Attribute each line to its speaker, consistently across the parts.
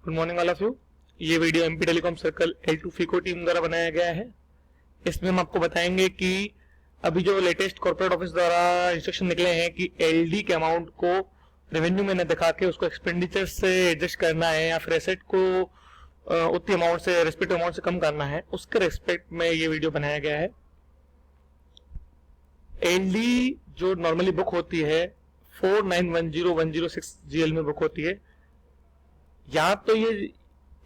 Speaker 1: Good morning all of you. ये video MP telecom circle L2 फीको team द्वारा बनाया गया है। इसमें हम आपको बताएंगे कि अभी जो लेटेस्ट कॉर्पोरेट ऑफिस द्वारा इंस्ट्रक्शन निकले हैं कि एलडी के अमाउंट को रेवेन्यू में न दिखा के उसको एक्सपेंडिचर से एडजस्ट करना है या फिर एसेट को उतनी अमाउंट से रेस्पेक्टिव अमाउंट से कम करना है, उसके रेस्पेक्ट में ये वीडियो बनाया गया है। एलडी जो नॉर्मली बुक होती है 4910106 GL में बुक होती है। या तो ये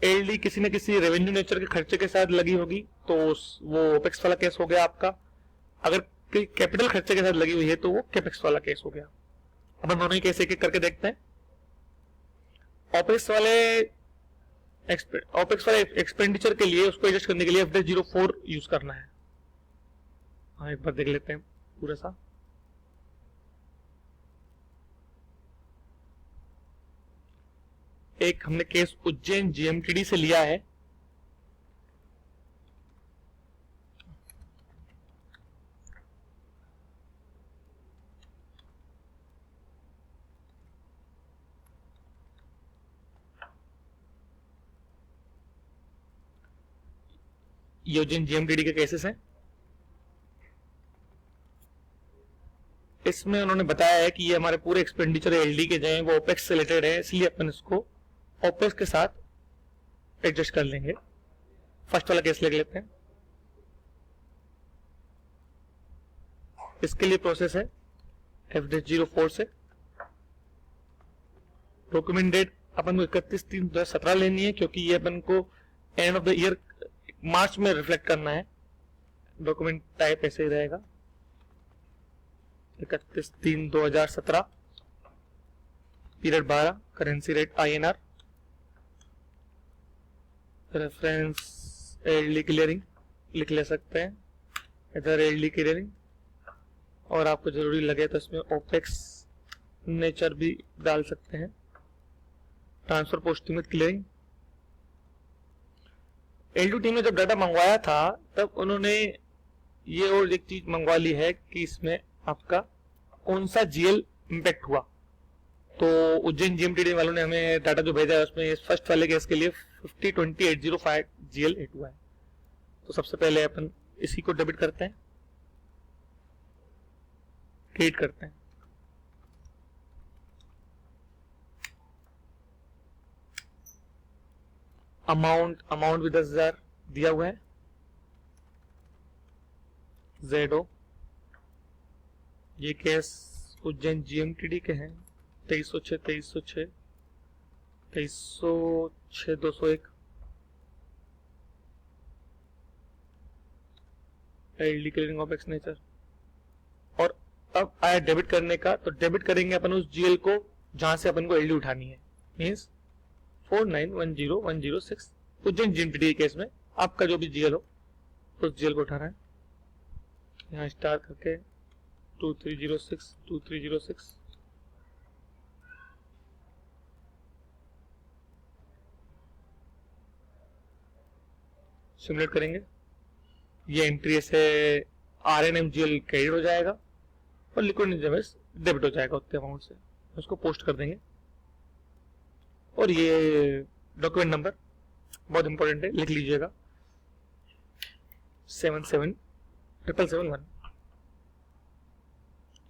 Speaker 1: एलडी किसी न किसी रेवेन्यू नेचर के खर्चे के साथ लगी होगी तो वो ओपेक्स वाला केस हो गया आपका। अगर कैपिटल खर्चे के साथ लगी हुई है तो वो कैपेक्स वाला केस हो गया। अब हम दोनों ही केस एक एक करके देखते हैं। ओपेक्स वाले एक्सपेंडिचर के लिए उसको एडजस्ट करने के लिए FD04 यूज करना है। हाँ, एक बार देख लेते हैं पूरा सा। एक हमने केस उज्जैन GMTD से लिया है। ये उज्जैन GMTD के केसेस हैं। इसमें उन्होंने बताया है कि ये हमारे पूरे एक्सपेंडिचर एलडी के जो हैं वो ओपेक्स से रिलेटेड है, इसलिए अपन इसको ओपेक्स के साथ एडजस्ट कर लेंगे। फर्स्ट वाला केस ले लेते हैं। इसके लिए प्रोसेस है FD04 से डॉक्यूमेंट डेट अपन को 31/3/2017 लेनी है, क्योंकि ये अपन को end of the year March में रिफ्लेक्ट करना है। डॉक्यूमेंट टाइप ऐसे ही रहेगा 31/3/2017, period 12, currency rate INR, reference LD clearing लिख ले सकते हैं, इधर एलडी क्लियरिंग, और आपको जरूरी लगे तो इसमें ओपेक्स नेचर भी डाल सकते हैं, transfer posting with clearing. L2 team ने जब डाटा मंगवाया था तब उन्होंने ये और एक चीज मंगवा ली है कि इसमें आपका कौन सा GL इंपैक्ट हुआ। तो उज्जैन GMTD वालों ने हमें डाटा जो भेजा है उसमें फर्स्ट वाले केस के लिए 50/20/805 GL हिट हुआ है। तो सबसे पहले अपन इसी को डेबिट करते हैं, क्रिएट करते हैं। अमाउंट भी 10,000 दिया हुआ है। ZO ये केस उज्जैन GMTD के हैं 2306 LD clearing of ex nature. और अब आया डेबिट करने का, तो डेबिट करेंगे अपन उस GL को जहां से अपन को एलडी उठानी है, मीन्स 4910106 उज्जैन GMTD केस में आपका जो भी GL हो उस GL को उठाना है। यहाँ स्टार करके 2306 सिमुलेट करेंगे। ये एंट्री से RNMGL क्रेडिट हो जाएगा और लिक्विड डेबिट हो जाएगा उतने अमाउंट से। उसको पोस्ट कर देंगे। और ये डॉक्यूमेंट नंबर बहुत इंपॉर्टेंट है, लिख लीजिएगा 777771।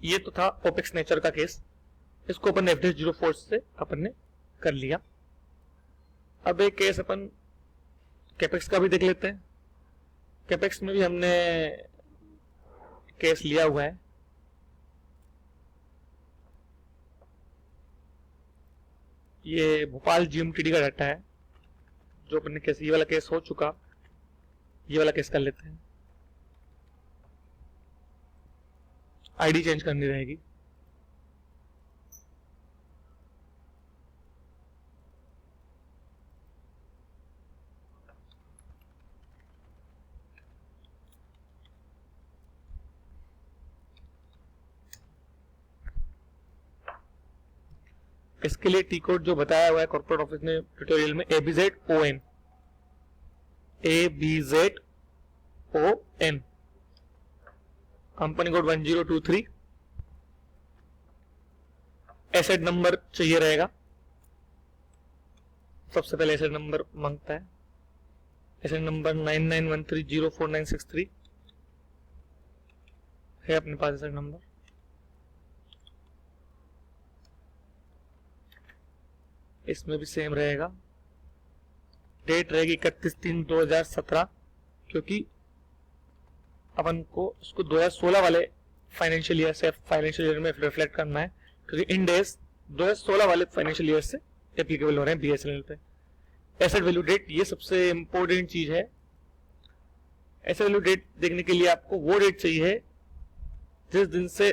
Speaker 1: ये तो था ओपेक्स नेचर का केस। इसको अपन FD04 से अपन ने कर लिया। अब एक केस अपन कैपेक्स का भी देख लेते हैं। कैपेक्स में भी हमने केस लिया हुआ है। ये भोपाल GMTD का डाटा है जो अपन ने केस, ये वाला केस हो चुका, ये वाला केस कर लेते हैं। आईडी चेंज करनी रहेगी। इसके लिए टी कोड जो बताया हुआ है कॉर्पोरेट ऑफिस ने ट्यूटोरियल में ABZON company code 1023, asset number चाहिए रहेगा, सबसे पहले एसेट नंबर मांगता है, एसेट नंबर 99130496 है अपने पास एसेट नंबर। इसमें भी सेम रहेगा, डेट रहेगी 31/3/2017, क्योंकि अपन को उसको 2016 वाले फाइनेंशियल ईयर से फाइनेंशियल ईयर में रिफ्लेक्ट करना है, क्योंकि इन डेज 2016 वाले फाइनेंशियल ईयर से एप्लीकेबल हो रहे हैं बीएसएनएल पे। एसेट वैल्यू डेट ये सबसे इंपॉर्टेंट चीज है। एसेट वैल्यू डेट देखने के लिए आपको वो डेट चाहिए जिस दिन से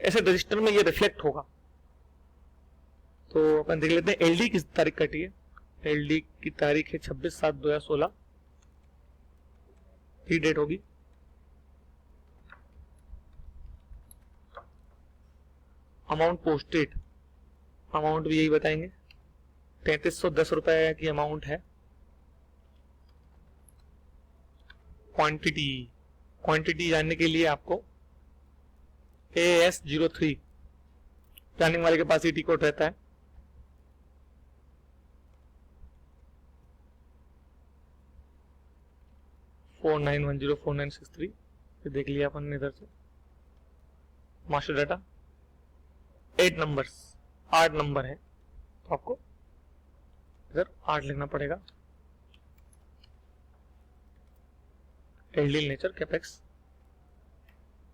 Speaker 1: एसेट रजिस्टर में ये रिफ्लेक्ट होगा। तो अपन देख लेते हैं एलडी किस तारीख कटी है। एलडी की तारीख है 26/7/2016, ये डेट होगी। अमाउंट पोस्टेड, अमाउंट भी यही बताएंगे, 3310 रुपए की अमाउंट है। क्वांटिटी, क्वांटिटी जानने के लिए आपको AS03 प्लानिंग वाले के पास ईटी कोड रहता है। $49104963 देख लिया अपन ने इधर से। मास्टर डाटा 8 नंबर्स, 8 नंबर है, तो आपको इधर 8 लिखना पड़ेगा। LD nature capex.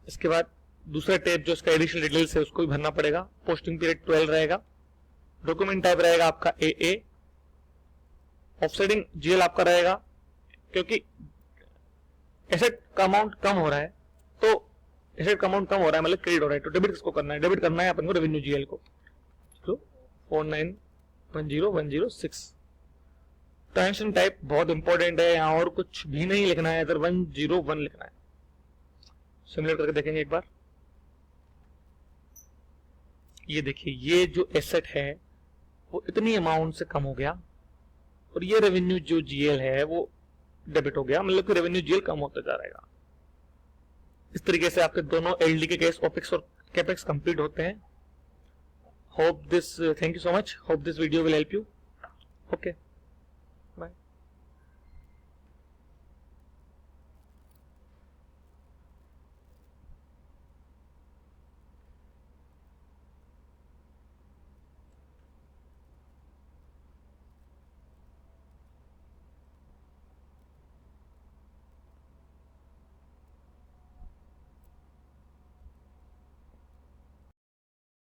Speaker 1: इसके बाद दूसरा टैब जो इसका एडिशनल डिटेल्स है उसको भी भरना पड़ेगा। पोस्टिंग पीरियड 12 रहेगा। डॉक्यूमेंट टाइप रहेगा आपका AA। ऑफसेटिंग जीएल आपका रहेगा, क्योंकि एसेट का अमाउंट कम हो रहा है, तो एसेट का अमाउंट कम हो रहा है मतलब क्रेडिट हो रहा है, तो डेबिट किसको करना है, डेबिट करना है अपन को रेवेन्यू जीएल को। तो 49101006। ट्रांजेक्शन टाइप बहुत इंपॉर्टेंट है, यहाँ और कुछ भी नहीं लिखना है, इधर 101 लिखना है। सिमुलेट करके देखेंगे एक बार। ये देखिए, ये जो एसेट है वो इतनी अमाउंट से कम हो गया, और ये रेवेन्यू जो जीएल है वो डेबिट हो गया, मतलब कि रेवेन्यू जीएल कम होता जा रहेगा। इस तरीके से आपके दोनों एलडी के केस ओपेक्स और कैपेक्स कंप्लीट होते हैं। Thank you so much, hope this video will help you. Okay.